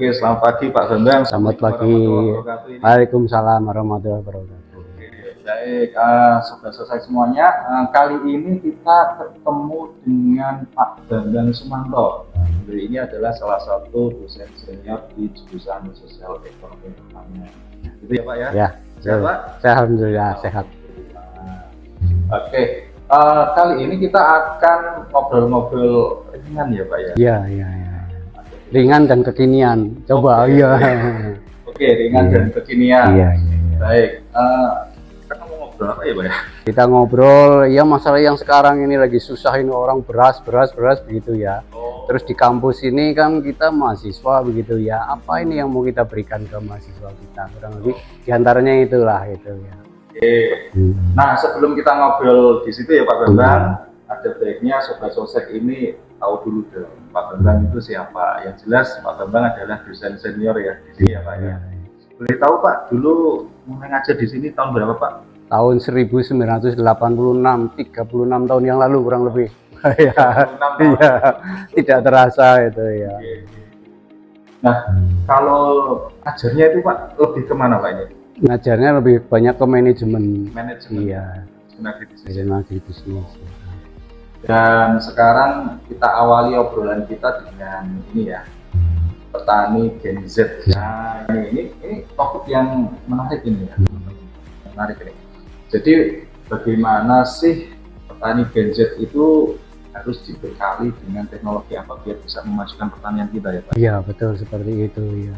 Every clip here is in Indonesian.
Oke, selamat pagi Pak Bambang. Selamat pagi. Waalaikumsalam warahmatullahi wabarakatuh. Oke, baik, sobat selesai semuanya. Kali ini kita ketemu dengan Pak Bambang Sumanto. Beliau ini adalah salah satu dosen senior di jurusan Sosial Ekonomi Pertanian. Itu ya Pak ya? Ya. Sehat Pak? Alhamdulillah sehat. Oke, kali ini kita akan ngobrol-ngobrol ringan ya Pak ya? Iya. Ringan dan kekinian. Coba, Oke. iya. Oke, ringan dan kekinian. Iya. Baik, kita mau ngobrol apa ya Pak ya? Kita ngobrol ya masalah yang sekarang ini lagi susah ini orang beras begitu ya. Terus di kampus ini kan kita mahasiswa begitu ya. Apa ini yang mau kita berikan ke mahasiswa kita? Kurang lebih diantaranya itulah itu ya. Oke. Nah, sebelum kita ngobrol di situ ya Pak Bambang, ada baiknya Sobat Sosek ini tahu dulu dong Pak Bambang itu siapa. Yang jelas Pak Bambang adalah dosen senior ya di sini ya Pak ya. Boleh tahu Pak, dulu mulai ngajar di sini tahun berapa Pak? Tahun 1986, 36 tahun yang lalu kurang lebih. Iya, tidak terasa itu ya. Nah, kalau ngajarnya itu Pak lebih kemana Pak ini? Ngajarnya lebih banyak ke manajemen. Iya. Manajemen agribisnis. Dan sekarang kita awali obrolan kita dengan ini ya, petani Gen Z. Nah, ini topik yang menarik ini ya. Menarik ini. Jadi bagaimana sih petani Gen Z itu harus dibekali dengan teknologi apa biar bisa memajukan pertanian kita ya Pak? Iya betul seperti itu ya.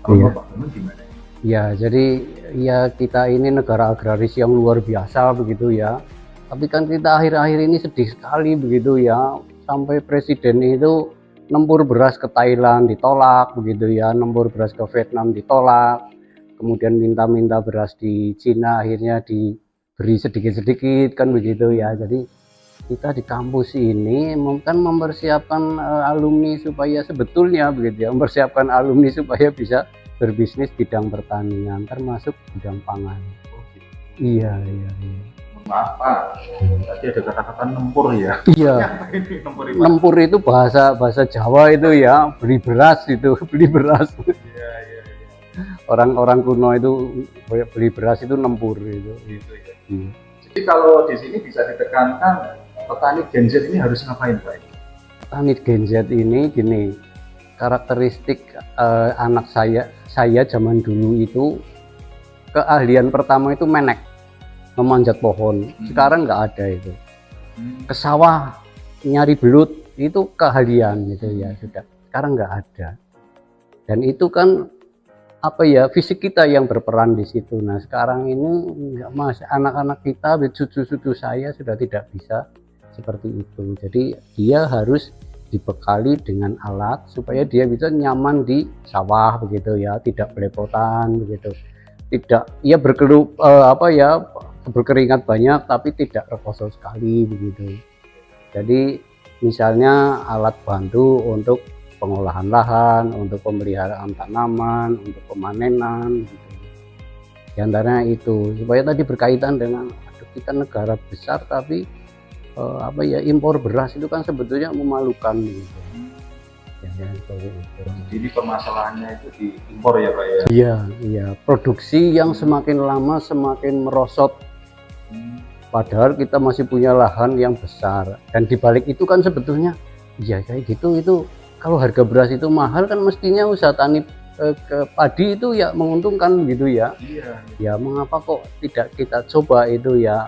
Kalau Pak Bambang gimana? Ya jadi ya kita ini negara agraris yang luar biasa begitu ya. Tapi kan kita akhir-akhir ini sedih sekali begitu ya. Sampai presiden itu nempur beras ke Thailand ditolak begitu ya. Nempur beras ke Vietnam ditolak. Kemudian minta beras di Cina akhirnya diberi sedikit-sedikit kan begitu ya. Jadi kita di kampus ini kan mempersiapkan alumni supaya sebetulnya begitu ya. Mempersiapkan alumni supaya bisa berbisnis bidang pertanian termasuk bidang pangan. Iya. Maaf Pak, tadi ada kata-kata nempur ya? Iya, nempur itu bahasa Jawa itu ya, beli beras itu, beli beras. Iya. Orang kuno itu beli beras itu nempur itu. Gitu ya. Jadi kalau di sini bisa ditekankan petani Gen Z ini harus ngapain Pak? Petani Gen Z ini gini, karakteristik anak saya zaman dulu itu keahlian pertama itu menek. Memanjat pohon. Sekarang nggak ada itu. Ke sawah nyari belut itu keahlian gitu ya sudah. Sekarang nggak ada. Dan itu kan apa ya fisik kita yang berperan di situ. Nah sekarang ini nggak anak-anak kita, cucu-cucu saya sudah tidak bisa seperti itu. Jadi dia harus dibekali dengan alat supaya dia bisa nyaman di sawah begitu ya, tidak belepotan begitu. Tidak ya berkeringat banyak tapi tidak rekoso sekali begitu. Jadi misalnya alat bantu untuk pengolahan lahan, untuk pemeliharaan tanaman, untuk pemanenan gitu. Di antaranya itu supaya tadi berkaitan dengan kita negara besar tapi impor beras itu kan sebetulnya memalukan gitu. Jadi permasalahannya itu di impor ya Pak ya? Iya. Produksi yang semakin lama semakin merosot. Padahal kita masih punya lahan yang besar. Dan dibalik itu kan sebetulnya ya kayak gitu itu kalau harga beras itu mahal kan mestinya usaha tani ke padi itu ya menguntungkan gitu ya. Iya. Ya mengapa kok tidak kita coba itu ya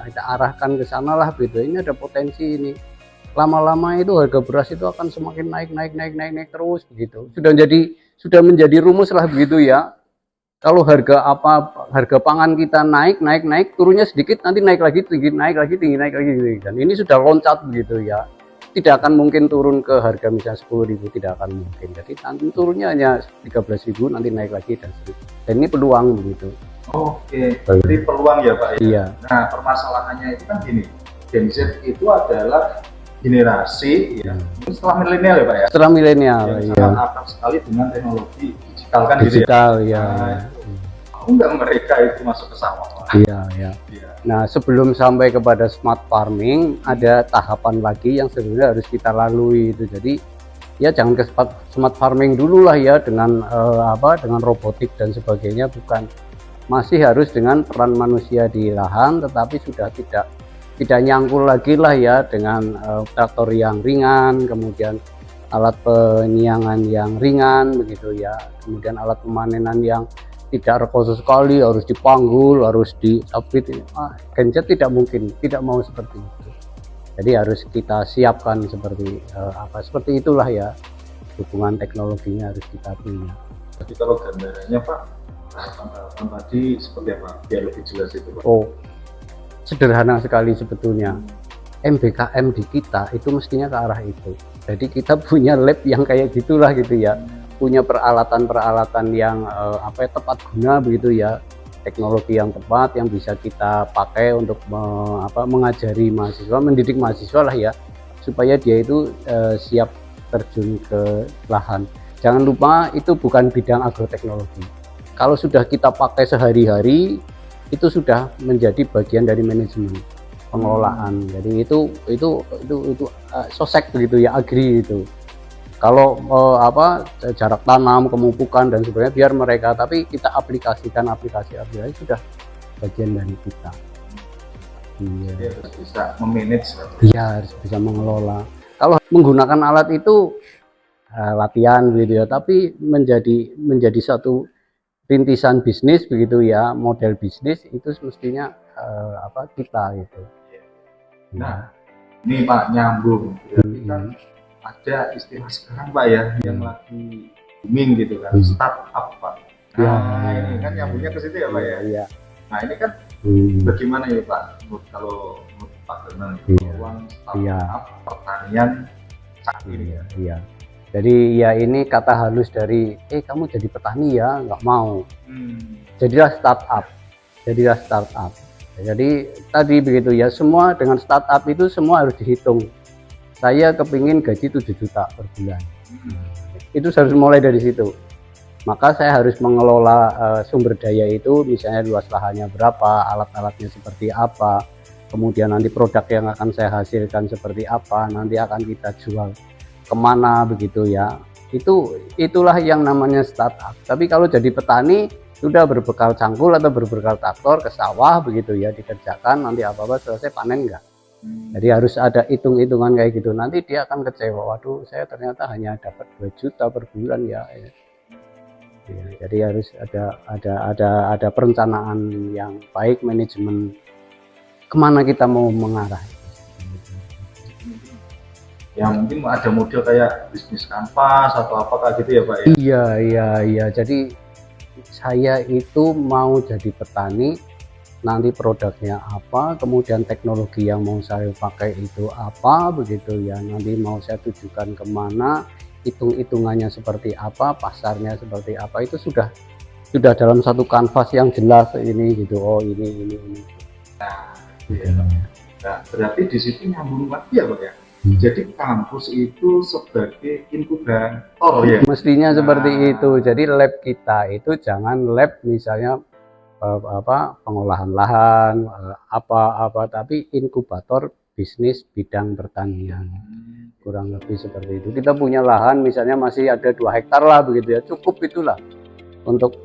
kita arahkan ke sana lah gitu. Ini ada potensi ini. Lama-lama itu harga beras itu akan semakin naik terus begitu. Sudah menjadi rumus lah begitu ya. Kalau harga pangan kita naik, turunnya sedikit nanti naik lagi tinggi, naik lagi tinggi. Dan ini sudah loncat begitu ya. Tidak akan mungkin turun ke harga misalnya 10.000, tidak akan mungkin. Jadi nanti turunnya hanya 13.000, nanti naik lagi dan seterusnya. Dan ini peluang begitu. Oke, jadi peluang ya Pak ya. Iya. Nah permasalahannya itu kan gini, Gen Z itu adalah generasi ya setelah milenial ya Pak ya. Setelah milenial yang sangat akrab sekali dengan teknologi digital kan digital gitu ya. Mau nggak mereka itu masuk ke sawah? Iya. Nah sebelum sampai kepada smart farming ada tahapan lagi yang sebenarnya harus kita lalui itu. Jadi ya jangan ke smart farming dulu lah ya dengan dengan robotik dan sebagainya, bukan. Masih harus dengan peran manusia di lahan, tetapi sudah tidak nyangkul lagi lah ya dengan traktor yang ringan, kemudian alat penyiangan yang ringan begitu ya, kemudian alat pemanenan yang tidak rekoso sekali, harus dipanggul, harus disabit. Genset tidak mungkin, tidak mau seperti itu. Jadi harus kita siapkan seperti itulah ya, dukungan teknologinya harus kita punya. Jadi kalau gambarannya Pak, tahapan tadi seperti apa? Biar lebih jelas itu Pak. Oh, sederhana sekali sebetulnya. MBKM di kita itu mestinya ke arah itu. Jadi kita punya lab yang kayak gitulah gitu ya, punya peralatan-peralatan yang tepat guna begitu ya, teknologi yang tepat yang bisa kita pakai untuk mengajari mahasiswa, mendidik mahasiswa lah ya, supaya dia itu siap terjun ke lahan. Jangan lupa itu bukan bidang agroteknologi. Kalau sudah kita pakai sehari-hari, itu sudah menjadi bagian dari manajemen pengelolaan. Jadi itu sosek begitu ya, agri itu. Kalau jarak tanam, pemupukan dan sebagainya biar mereka, tapi kita aplikasikan aplikasi sudah bagian dari kita. Iya. Dia harus bisa memanage. Iya, harus bisa mengelola. Kalau menggunakan alat itu latihan gitu ya, tapi menjadi satu rintisan bisnis begitu ya, model bisnis itu semestinya kita gitu. Nah, ini Pak nyambung. Berarti kan ada istilah sekarang Pak ya yang lagi booming gitu kan, startup Pak. Nah, ini kan nyambungnya ke situ ya Pak ya. Iya. Nah, ini kan bagaimana ya Pak? Kalau menurut Pak Bambang, peluang startup pertanian saat ini ya. Iya. Jadi ya ini kata halus dari kamu jadi petani ya, nggak mau. Jadilah startup. Jadi tadi begitu ya, semua dengan startup itu semua harus dihitung. Saya kepingin gaji 7 juta per bulan. Itu harus mulai dari situ. Maka saya harus mengelola sumber daya itu, misalnya luas lahannya berapa, alat-alatnya seperti apa, kemudian nanti produk yang akan saya hasilkan seperti apa, nanti akan kita jual kemana begitu ya. Itulah yang namanya startup. Tapi kalau jadi petani sudah berbekal cangkul atau berbekal traktor ke sawah begitu ya, dikerjakan, nanti apa-apa selesai panen enggak. Jadi harus ada hitung-hitungan kayak gitu. Nanti dia akan kecewa, waduh saya ternyata hanya dapat 2 juta per bulan ya. Jadi harus ada perencanaan yang baik, manajemen kemana kita mau mengarah. Ya mungkin ada model kayak bisnis kanvas atau apa gitu ya Pak ya. Iya. Jadi saya itu mau jadi petani, nanti produknya apa, kemudian teknologi yang mau saya pakai itu apa begitu ya, nanti mau saya tujukan kemana, hitung-hitungannya seperti apa, pasarnya seperti apa, itu sudah dalam satu kanvas yang jelas ini gitu. Oh ini. Nah, iya. Nah berarti di situ nyambung lagi ya Pak ya. Jadi kampus itu sebagai inkubator ya. Mestinya seperti itu. Jadi lab kita itu jangan lab misalnya pengolahan lahan tapi inkubator bisnis bidang pertanian. Kurang lebih seperti itu. Kita punya lahan misalnya masih ada 2 hektar lah begitu ya. Cukup itulah untuk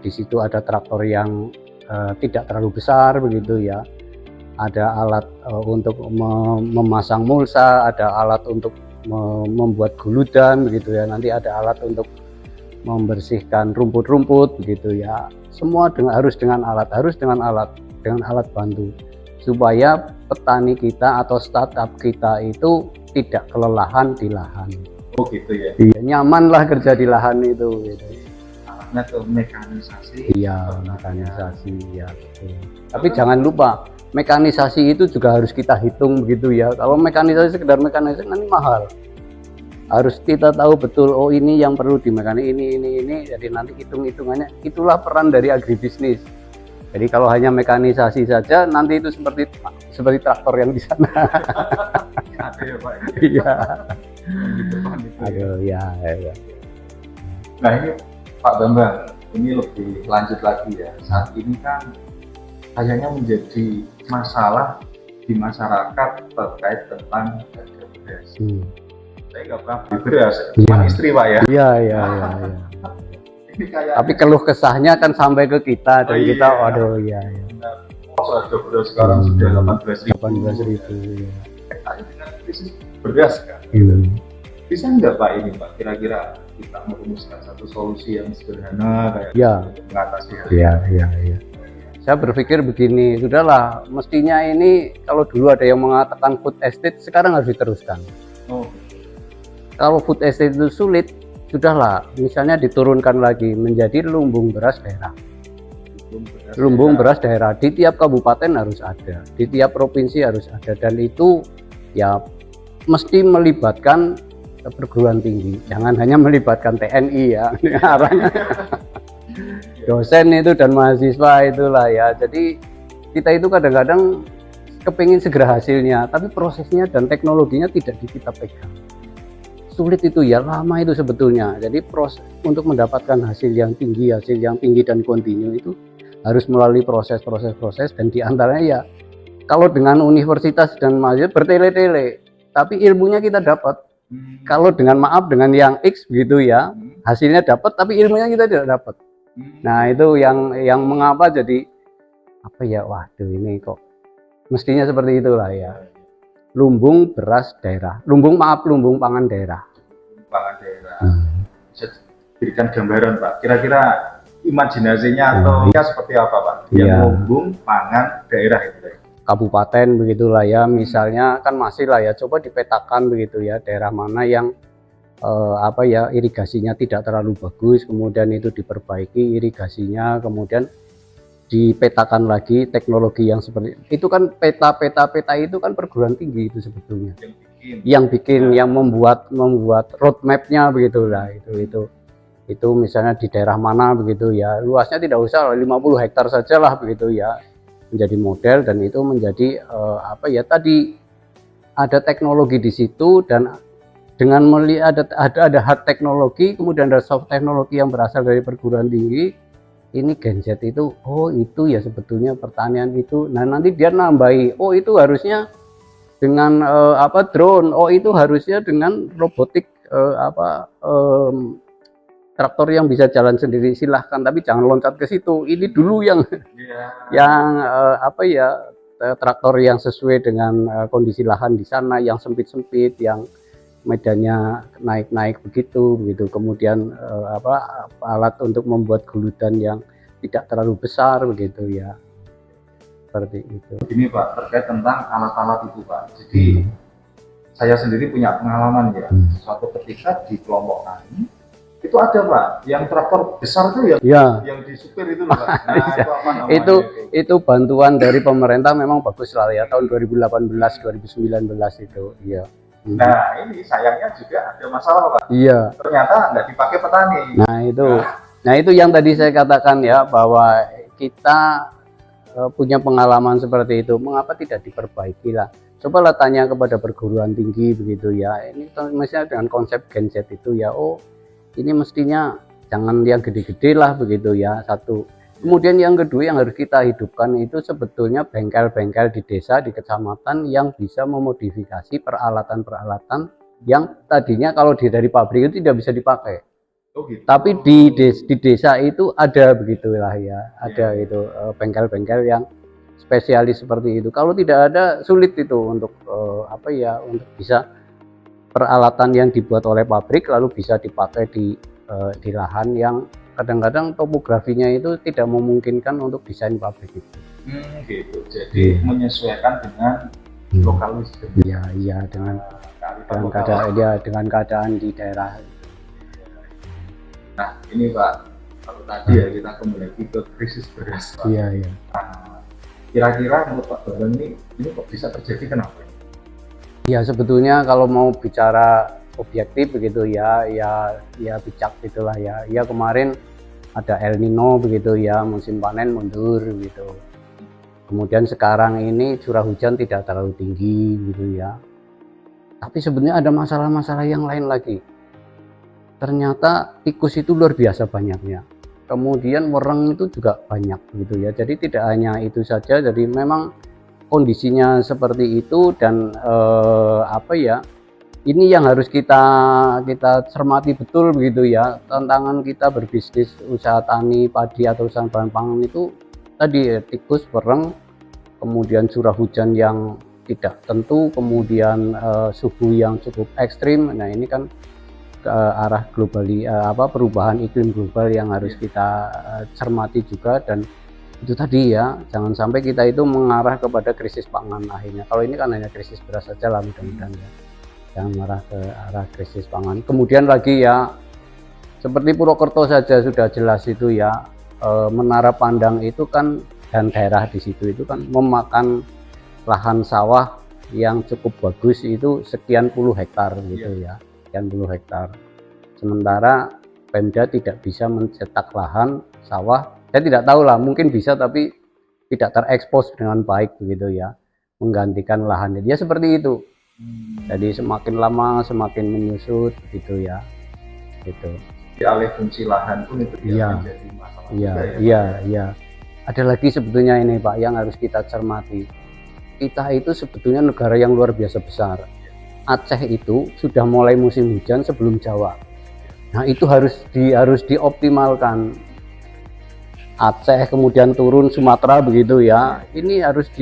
di situ ada traktor yang tidak terlalu besar begitu ya. Ada alat untuk memasang mulsa, ada alat untuk membuat guludan begitu ya, nanti ada alat untuk membersihkan rumput-rumput begitu ya. Semua harus dengan alat bantu supaya petani kita atau startup kita itu tidak kelelahan di lahan. Oh gitu ya. Iya, nyaman lah kerja di lahan itu gitu. Alatnya ke mekanisasi. Iya, mekanisasi ya. Tapi jangan lupa mekanisasi itu juga harus kita hitung begitu ya. Kalau mekanisasi sekedar mekanisasi nanti mahal. Harus kita tahu betul, oh ini yang perlu dimekanik ini. Jadi nanti hitung-hitungannya. Itulah peran dari agribisnis. Jadi kalau hanya mekanisasi saja nanti itu seperti traktor yang di sana. Ada ya Pak. Iya. Aduh ya. Nah ini Pak Bambang, ini lebih lanjut lagi ya. Saat ini kan kayaknya menjadi masalah di masyarakat terkait tentang harga beras. Saya nggak pernah beli beras, cuma Iya. istri Pak ya. Iya, iya, iya, iya. Ini kayak Tapi keluh kesahnya kan sampai ke kita dan Oh, kita, iya. waduh, iya, iya. harga beras sekarang sudah 18.000. 18.000. Iya. Dengan krisis beras kan. Hmm. Bisa nggak Pak ini Pak, kira-kira kita merumuskan satu solusi yang sederhana kayak Ya. untuk mengatasi hal Iya, iya, iya. Saya berpikir begini, sudahlah, mestinya ini kalau dulu ada yang mengatakan food estate, sekarang harus diteruskan. Oh, Kalau food estate itu sulit, sudahlah, misalnya diturunkan lagi menjadi lumbung beras daerah. Lumbung beras daerah di tiap kabupaten harus ada, di tiap provinsi harus ada, dan itu ya mesti melibatkan perguruan tinggi, jangan hanya melibatkan TNI ya, arahnya dosen itu dan mahasiswa itulah ya. Jadi kita itu kadang-kadang kepingin segera hasilnya, tapi prosesnya dan teknologinya tidak kita pegang. Sulit itu ya, lama itu sebetulnya. Jadi proses untuk mendapatkan hasil yang tinggi dan kontinu itu harus melalui proses, dan diantaranya ya kalau dengan universitas dan mahasiswa bertele-tele, tapi ilmunya kita dapat. Kalau dengan dengan yang X begitu ya, hasilnya dapat tapi ilmunya kita tidak dapat. Nah, itu yang mengapa jadi apa ya, waduh ini kok mestinya seperti itulah ya. Lumbung beras daerah, lumbung pangan daerah. Pangan daerah. Bisa berikan gambaran Pak, kira-kira imajinasinya atau ya seperti apa Pak? Yang lumbung pangan daerah itu. Kabupaten begitulah ya, misalnya kan masih lah ya, coba dipetakan begitu ya, daerah mana yang irigasinya tidak terlalu bagus, kemudian itu diperbaiki irigasinya, kemudian dipetakan lagi teknologi yang seperti itu. Kan peta itu kan perguruan tinggi itu sebetulnya yang membuat roadmapnya begitulah, itu misalnya di daerah mana begitu ya, luasnya tidak usah 50 hektar saja lah begitu ya, menjadi model, dan itu menjadi tadi ada teknologi di situ, dan dengan melihat ada hard teknologi, kemudian ada soft teknologi yang berasal dari perguruan tinggi. Ini Gen Z itu, oh itu ya sebetulnya pertanian itu. Nah nanti dia nambahi, oh itu harusnya dengan drone, oh itu harusnya dengan robotik traktor yang bisa jalan sendiri, silahkan, tapi jangan loncat ke situ. Ini dulu yang traktor yang sesuai dengan kondisi lahan di sana, yang sempit-sempit, yang medannya naik-naik begitu. Kemudian alat untuk membuat guludan yang tidak terlalu besar begitu ya. Seperti itu. Ini Pak, terkait tentang alat-alat itu Pak. Jadi saya sendiri punya pengalaman ya. Suatu ketika di kelompok kami itu ada Pak, yang traktor besar itu yang disupir itu loh Pak. Nah, itu apa namanya itu bantuan dari pemerintah, memang bagus lah ya, tahun 2018 2019 itu. Iya. Nah ini sayangnya juga ada masalah Pak. Iya. Ternyata nggak dipakai petani. Nah itu yang tadi saya katakan ya, bahwa kita punya pengalaman seperti itu, mengapa tidak diperbaiki lah. Cobalah tanya kepada perguruan tinggi begitu ya. Ini misalnya dengan konsep Gen Z itu ya, oh ini mestinya jangan yang gede-gede lah begitu ya, satu. Kemudian yang kedua yang harus kita hidupkan itu sebetulnya bengkel-bengkel di desa, di kecamatan yang bisa memodifikasi peralatan-peralatan yang tadinya kalau dari pabrik itu tidak bisa dipakai. Tapi di desa itu ada begitulah ya, ada itu bengkel-bengkel yang spesialis seperti itu. Kalau tidak ada, sulit itu untuk untuk bisa peralatan yang dibuat oleh pabrik lalu bisa dipakai di lahan yang kadang-kadang topografinya itu tidak memungkinkan untuk desain pabrik itu. Gitu. Jadi menyesuaikan dengan lokalisasi. Iya, dengan keadaan di daerah. Nah, ini Pak, kalau tadi ya kita kembali lagi ke krisis beras Pak. Iya. Nah, kira-kira menurut Pak Bambang ini kok bisa terjadi, kenapa? Ya sebetulnya kalau mau bicara objektif begitu ya bijak gitulah ya. Ya kemarin ada El Nino begitu ya, musim panen mundur gitu. Kemudian sekarang ini curah hujan tidak terlalu tinggi gitu ya. Tapi sebenarnya ada masalah-masalah yang lain lagi. Ternyata tikus itu luar biasa banyaknya. Kemudian wereng itu juga banyak gitu ya. Jadi tidak hanya itu saja, jadi memang kondisinya seperti itu, dan Ini yang harus kita cermati betul begitu ya. Tantangan kita berbisnis usaha tani, padi atau usaha bahan pangan itu tadi ya, tikus, bereng, kemudian curah hujan yang tidak tentu, kemudian suhu yang cukup ekstrim. Nah, ini kan ke arah perubahan iklim global yang harus kita cermati juga, dan itu tadi ya, jangan sampai kita itu mengarah kepada krisis pangan akhirnya. Kalau ini kan hanya krisis beras saja lah, mudah-mudahan ya, jangan mengarah ke arah krisis pangan. Kemudian lagi ya, seperti Purwokerto saja sudah jelas itu ya, Menara Pandang itu kan dan daerah di situ itu kan memakan lahan sawah yang cukup bagus, itu sekian puluh hektar gitu ya, sekian puluh hektar. Sementara Pemda tidak bisa mencetak lahan sawah, saya tidak tahu lah, mungkin bisa tapi tidak terekspos dengan baik begitu ya, menggantikan lahannya. Dia seperti itu. Jadi semakin lama semakin menyusut gitu ya. Gitu. Alih fungsi lahan pun itu menjadi masalah. Iya. Ada lagi sebetulnya ini Pak yang harus kita cermati. Kita itu sebetulnya negara yang luar biasa besar. Aceh itu sudah mulai musim hujan sebelum Jawa. Nah, itu harus dioptimalkan. Aceh kemudian turun Sumatera begitu ya. Ini harus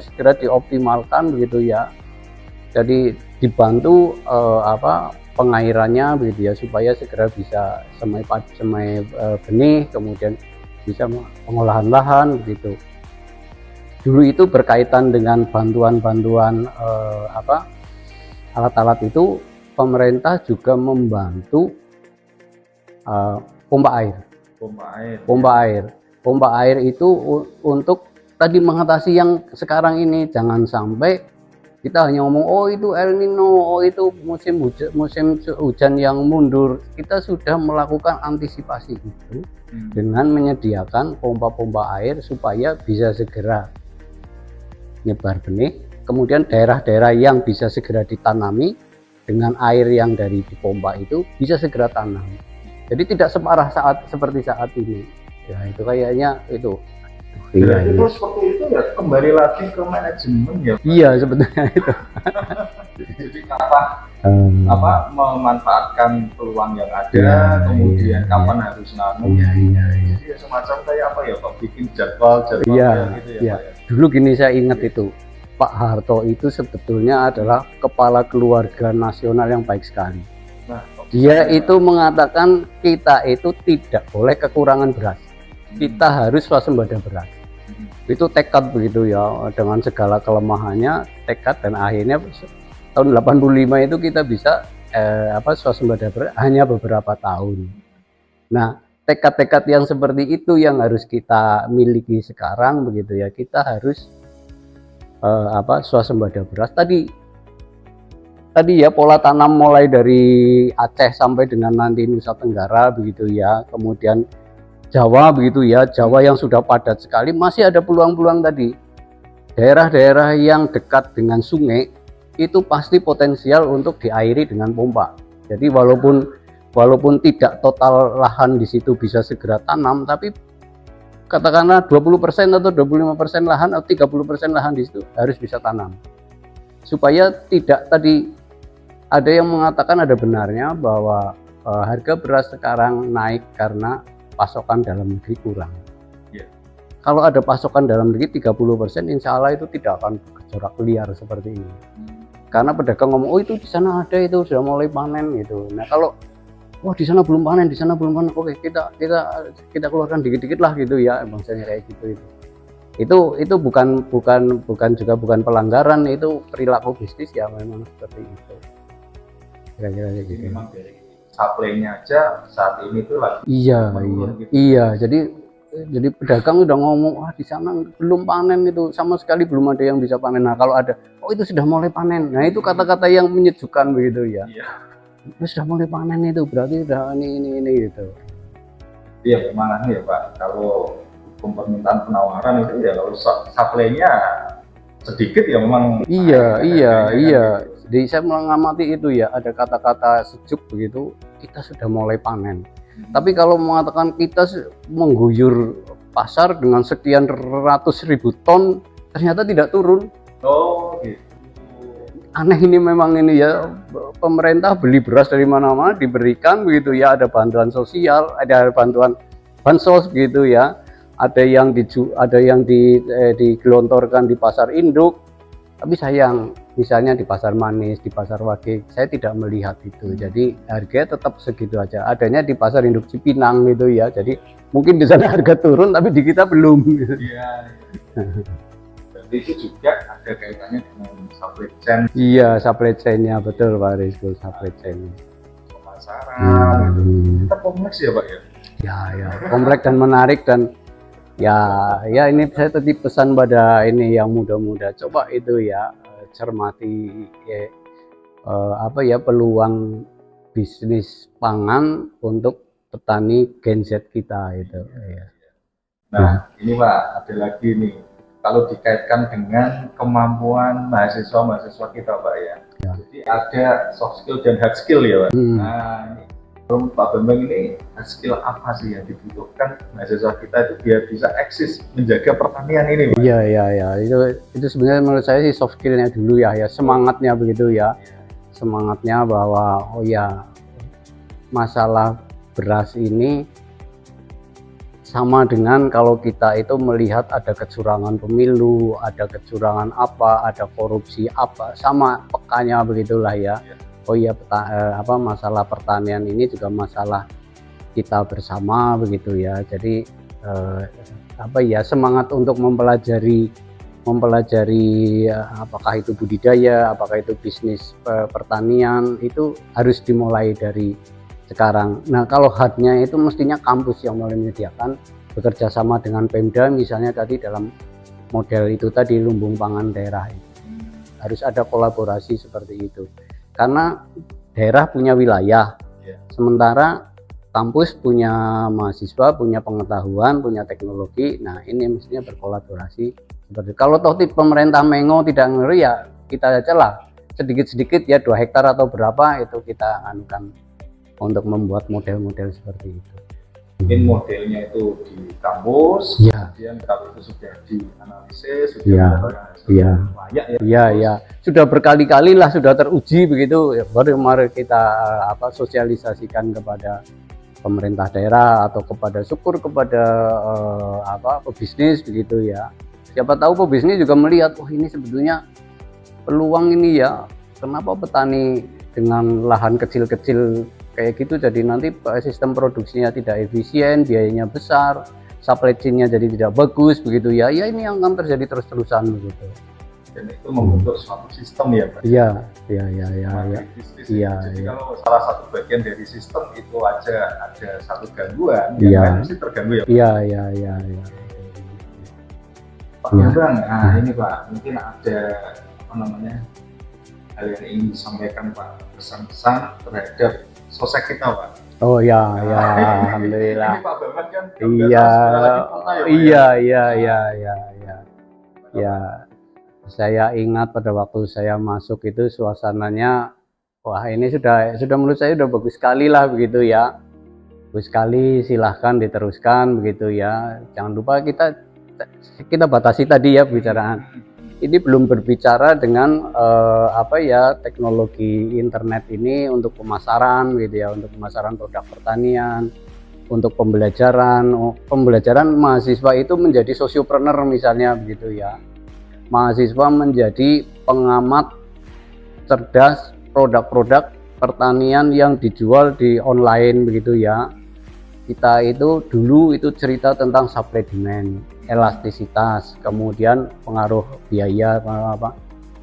segera dioptimalkan begitu ya. Jadi dibantu pengairannya begitu ya, supaya segera bisa semai benih, kemudian bisa pengolahan lahan begitu. Dulu itu berkaitan dengan bantuan-bantuan alat-alat itu, pemerintah juga membantu pompa air itu untuk tadi mengatasi yang sekarang ini. Jangan sampai kita hanya ngomong oh itu El Nino, oh itu musim hujan yang mundur. Kita sudah melakukan antisipasi itu dengan menyediakan pompa-pompa air supaya bisa segera nyebar benih. Kemudian daerah-daerah yang bisa segera ditanami dengan air yang dari dipompa itu bisa segera tanam. Jadi tidak separah seperti saat ini. Ya itu kayaknya itu. Jadi itu seperti itu ya, kembali lagi ke manajemen ya Pak? Iya sebetulnya itu. Jadi kapan memanfaatkan peluang yang ada, kemudian kapan harus nanam. Jadi ya semacam kayak apa ya Pak, bikin jadwal gitu ya Pak ya. Dulu gini saya ingat itu, Pak Harto itu sebetulnya adalah kepala keluarga nasional yang baik sekali. Dia itu mengatakan kita itu tidak boleh kekurangan beras. Kita harus swasembada beras. Itu tekad begitu ya, dengan segala kelemahannya tekad, dan akhirnya tahun 85 itu kita bisa swasembada beras hanya beberapa tahun. Nah, tekad-tekad yang seperti itu yang harus kita miliki sekarang begitu ya. Kita harus swasembada beras. Tadi ya, pola tanam mulai dari Aceh sampai dengan nanti Nusa Tenggara begitu ya, kemudian Jawa begitu ya, Jawa yang sudah padat sekali, masih ada peluang-peluang tadi. Daerah-daerah yang dekat dengan sungai itu pasti potensial untuk diairi dengan pompa. Jadi walaupun tidak total lahan di situ bisa segera tanam, tapi katakanlah 20% atau 25% lahan atau 30% lahan di situ harus bisa tanam. Supaya tidak tadi, ada yang mengatakan ada benarnya bahwa harga beras sekarang naik karena pasokan dalam negeri kurang. Kalau ada pasokan dalam negeri 30%, insya Allah itu tidak akan bergejolak liar seperti ini. Karena pedagang ngomong, oh itu di sana ada, itu sudah mulai panen gitu. Nah kalau wah di sana belum panen, oke kita keluarkan dikit-dikit lah gitu ya, bangsanya kayak gitu itu. Itu bukan pelanggaran, itu perilaku bisnis ya, memang seperti itu. Kira-kira gitu. Memang dari supply-nya aja saat ini tuh lagi. Iya. Jadi pedagang udah ngomong, wah di sana belum panen itu, sama sekali belum ada yang bisa panen. Nah kalau ada, oh itu sudah mulai panen. Nah itu kata-kata yang menyejukkan begitu ya. Itu sudah mulai panen itu berarti udah ini gitu. Iya memang ya Pak. Kalau permintaan penawaran itu ya, kalau supply-nya sedikit ya memang. Iya. Jadi saya mengamati itu ya, ada kata-kata sejuk begitu, kita sudah mulai panen. Tapi kalau mengatakan kita mengguyur pasar dengan sekian ratus ribu ton, ternyata tidak turun. Oh gitu. aneh ini memang ini ya, pemerintah beli beras dari mana-mana diberikan begitu ya, ada bantuan sosial, ada bantuan bansos gitu ya, ada yang digelontorkan di pasar induk, tapi sayang misalnya di pasar manis, di pasar wage saya tidak melihat itu, jadi harganya tetap segitu aja, adanya di pasar induk Cipinang gitu ya, jadi mungkin di sana harga turun tapi di kita belum. Iya. Berarti itu juga ada kaitannya dengan supply chain. Iya, supply chain-nya betul Pak Rizko, supply chain. Pemasaran. Kita kompleks ya Pak ya. Ya, kompleks dan menarik, dan ya ini saya titip pesan pada ini yang muda-muda, coba itu ya cermati peluang bisnis pangan untuk petani Gen Z kita itu. Ya. Nah, ini Pak, ada lagi nih. Kalau dikaitkan dengan kemampuan mahasiswa kita Pak ya. Jadi ada soft skill dan hard skill ya Pak. Nah, ini menurut Pak Bambang ini hard skill apa sih yang dibutuhkan mahasiswa kita itu biar bisa eksis menjaga pertanian ini Pak? Iya, itu sebenarnya menurut saya sih soft skillnya dulu ya, semangatnya begitu ya, semangatnya bahwa oh ya masalah beras ini sama dengan kalau kita itu melihat ada kecurangan pemilu, ada kecurangan apa, ada korupsi apa, sama pekanya begitulah ya. Oh iya, masalah pertanian ini juga masalah kita bersama begitu ya. Jadi semangat untuk mempelajari apakah itu budidaya, apakah itu bisnis pertanian, itu harus dimulai dari sekarang. Nah, kalau hardnya itu mestinya kampus yang mulai menyediakan, bekerja sama dengan Pemda misalnya tadi dalam model itu tadi lumbung pangan daerah itu. Harus ada kolaborasi seperti itu. Karena daerah punya wilayah, sementara kampus punya mahasiswa, punya pengetahuan, punya teknologi. Nah, ini mestinya berkolaborasi seperti itu. Kalau toh pemerintah mengo tidak ngeri ya kita aja lah sedikit-sedikit ya 2 hektar atau berapa itu kita anukan untuk membuat model-model seperti itu. Mungkin modelnya itu di kampus, kemudian kalau itu sudah dianalisis, sudah layak ya. Sudah berkali-kali lah, sudah teruji begitu, ya, baru mari kita sosialisasikan kepada pemerintah daerah atau kepada pebisnis begitu ya. Siapa tahu pebisnis juga melihat, oh ini sebetulnya peluang ini ya, kenapa petani dengan lahan kecil-kecil kayak gitu jadi nanti sistem produksinya tidak efisien, biayanya besar, supply chain-nya jadi tidak bagus begitu ya. Ya ini yang akan terjadi terus-terusan begitu. Dan itu membentuk suatu sistem ya Pak. Iya. Jadi kalau salah satu bagian dari sistem itu aja ada satu gangguan, yang lain mesti terganggu ya Pak. Iya. Pak Bambang, nah ini Pak, mungkin ada hal yang ingin disampaikan Pak, pesan-pesan terhadap sosok kita Pak. Oh ya, alhamdulillah. Ini Pak Bambang kan iya. Saya ingat pada waktu saya masuk itu suasananya, wah ini sudah menurut saya sudah bagus sekali lah begitu ya. Bagus sekali, silahkan diteruskan begitu ya. Jangan lupa kita batasi tadi ya pembicaraan. Ini belum berbicara dengan teknologi internet ini untuk pemasaran gitu ya, untuk pemasaran produk pertanian, untuk pembelajaran mahasiswa itu menjadi sosiopreneur misalnya begitu ya. Mahasiswa menjadi pengamat cerdas produk-produk pertanian yang dijual di online begitu ya. Kita itu dulu itu cerita tentang supply demand, elastisitas, kemudian pengaruh biaya apa.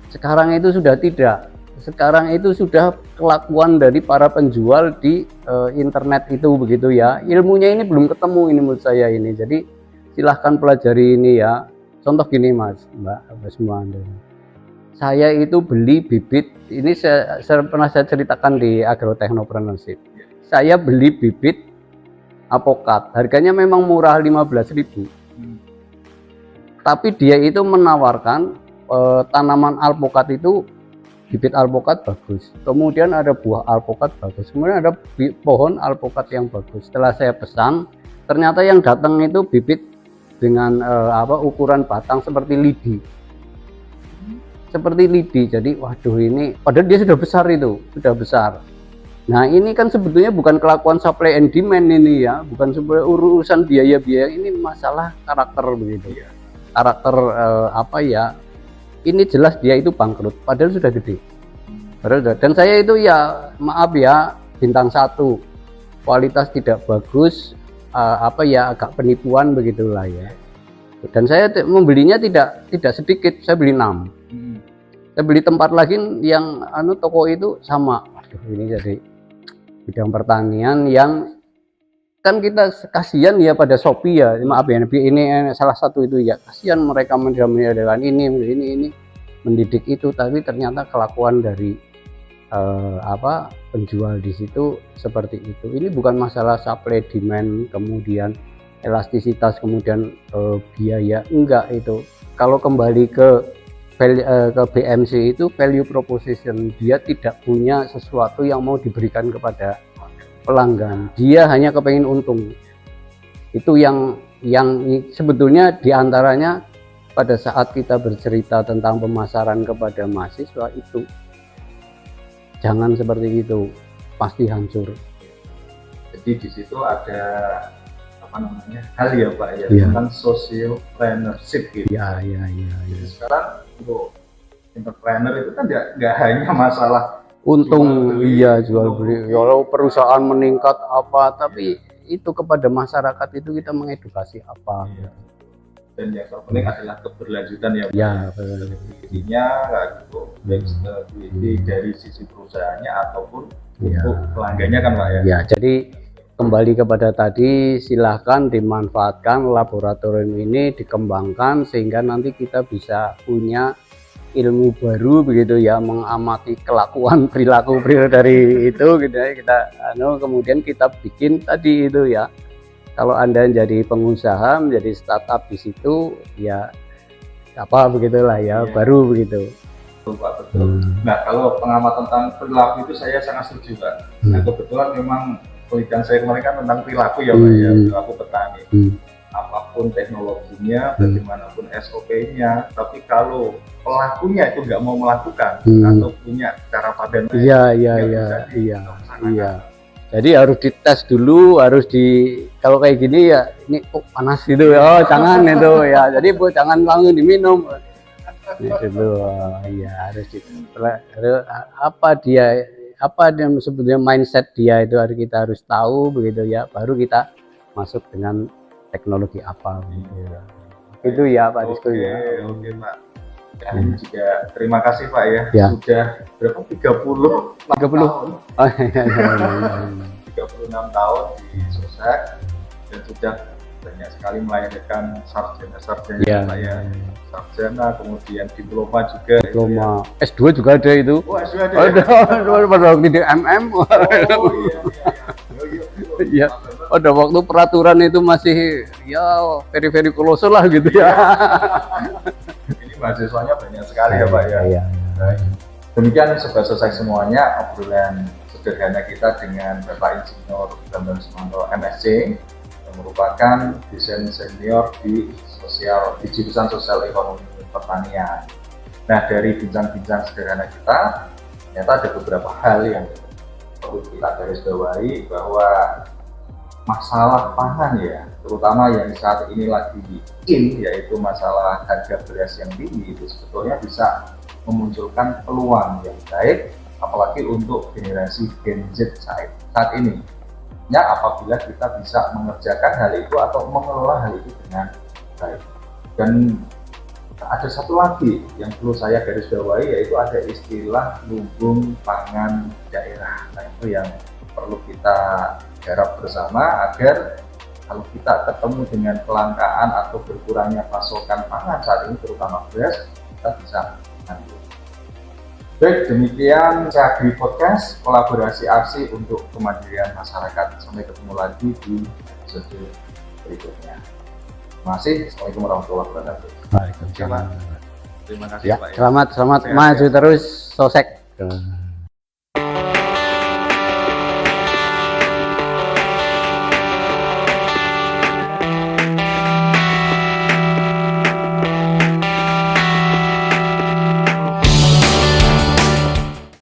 Sekarang itu sudah tidak. Sekarang itu sudah kelakuan dari para penjual di internet itu begitu ya. Ilmunya ini belum ketemu ini menurut saya ini. Jadi silahkan pelajari ini ya. Contoh gini Mbak semua Anda. Saya itu beli bibit, ini saya pernah saya ceritakan di Agrotechnopreneurship. Saya beli bibit apokat, harganya memang murah 15.000. Tapi dia itu menawarkan tanaman alpukat itu, bibit alpukat bagus. Kemudian ada buah alpukat bagus. Kemudian ada pohon alpukat yang bagus. Setelah saya pesan, ternyata yang datang itu bibit dengan ukuran batang seperti lidi. seperti lidi. Jadi waduh ini padahal dia sudah besar itu, sudah besar. Nah ini kan sebetulnya bukan kelakuan supply and demand ini ya, bukan sebuah urusan biaya-biaya, ini masalah karakter begitu. Karakter apa ya? Ini jelas dia itu bangkrut, padahal sudah gede. Dan saya itu ya maaf ya bintang 1, kualitas tidak bagus, apa ya agak penipuan begitulah ya. Dan saya membelinya tidak sedikit, saya beli 6. Saya beli tempat lagi yang toko itu sama. Waduh ini jadi bidang pertanian yang kan kita kasihan ya pada Shopee ya, maaf ya ini salah satu itu ya, kasihan mereka menyediakan ini mendidik itu, tapi ternyata kelakuan dari penjual di situ seperti itu. Ini bukan masalah supply demand kemudian elastisitas kemudian biaya, enggak. Itu kalau kembali ke BMC itu value proposition, dia tidak punya sesuatu yang mau diberikan kepada pelanggan, dia hanya kepengen untung. Itu yang sebetulnya diantaranya pada saat kita bercerita tentang pemasaran kepada mahasiswa itu jangan seperti itu, pasti hancur. Jadi di situ ada hal ya Pak ya, tentang sociopreneurship gitu. Iya. Jadi sekarang untuk entrepreneur itu kan nggak hanya masalah untung, jual beli. Kalau perusahaan meningkat apa, tapi itu kepada masyarakat itu kita mengedukasi apa. Dan yang terpenting adalah keberlanjutan ya Pak. Ya, intinya gitu, baik dari sisi perusahaannya ataupun untuk pelanggannya kan Pak ya. Ya, jadi kembali kepada tadi, silahkan dimanfaatkan laboratorium ini, dikembangkan sehingga nanti kita bisa punya ilmu baru begitu ya, mengamati kelakuan perilaku dari itu gitu ya, kita kemudian kita bikin tadi itu ya. Kalau Anda jadi pengusaha, menjadi startup di situ ya begitulah ya, baru begitu. Pak, betul. Nah, kalau pengamatan tentang perilaku itu saya sangat setuju Pak. Nah, kebetulan memang penelitian saya kemarin kan tentang perilaku ya Pak ya, perilaku petani. Apapun teknologinya, bagaimanapun SOP-nya, tapi kalau pelakunya itu nggak mau melakukan atau punya cara padan, iya. Jadi harus dites dulu, kalau kayak gini ya, ini panas gitu ya, jangan itu ya. Jadi jangan langsung diminum. Itu ya harus apa dia sebetulnya mindset dia itu kita harus tahu begitu ya, baru kita masuk dengan teknologi apa gitu. Itu ya Pak Disko ya. Oke Pak. Dan juga terima kasih Pak ya. Sudah berapa 30 tahun. 36 tahun di Sosek dan sudah banyak sekali melahirkan sarjana Pak ya. Sarjana, kemudian diploma juga. Diploma. S2 juga ada itu. Oh, S2 ada. Pada waktu di MM. Iya. Pada waktu peraturan itu masih ya very kolosal lah gitu ya. Ini mahasiswanya banyak sekali ya Pak ya. Iya. Demikian sudah selesai semuanya obrolan sederhana kita dengan Bapak Insinyur Bambang Sumanto MSc yang merupakan desain senior di jurusan sosial ekonomi pertanian. Nah, dari bincang-bincang sederhana kita ternyata ada beberapa hal yang perlu kita garis bawahi, bahwa masalah pangan ya, terutama yang saat ini lagi yaitu masalah harga beras yang tinggi, itu sebetulnya bisa memunculkan peluang yang baik, apalagi untuk generasi Gen Z saat ini ya, apabila kita bisa mengerjakan hal itu atau mengelola hal itu dengan baik. Dan ada satu lagi yang perlu saya garis bawahi, yaitu ada istilah lumbung pangan daerah. Nah, itu yang perlu kita garap bersama agar kalau kita ketemu dengan kelangkaan atau berkurangnya pasokan pangan saat ini, terutama beras, kita bisa lanjut. Baik, demikian Agri Podcast, kolaborasi aksi untuk kemandirian masyarakat. Sampai ketemu lagi di episode berikutnya. Terima kasih. Assalamualaikum warahmatullahi wabarakatuh. Waalaikumsalam. Terima kasih ya, Pak. Selamat maju terus Sosek.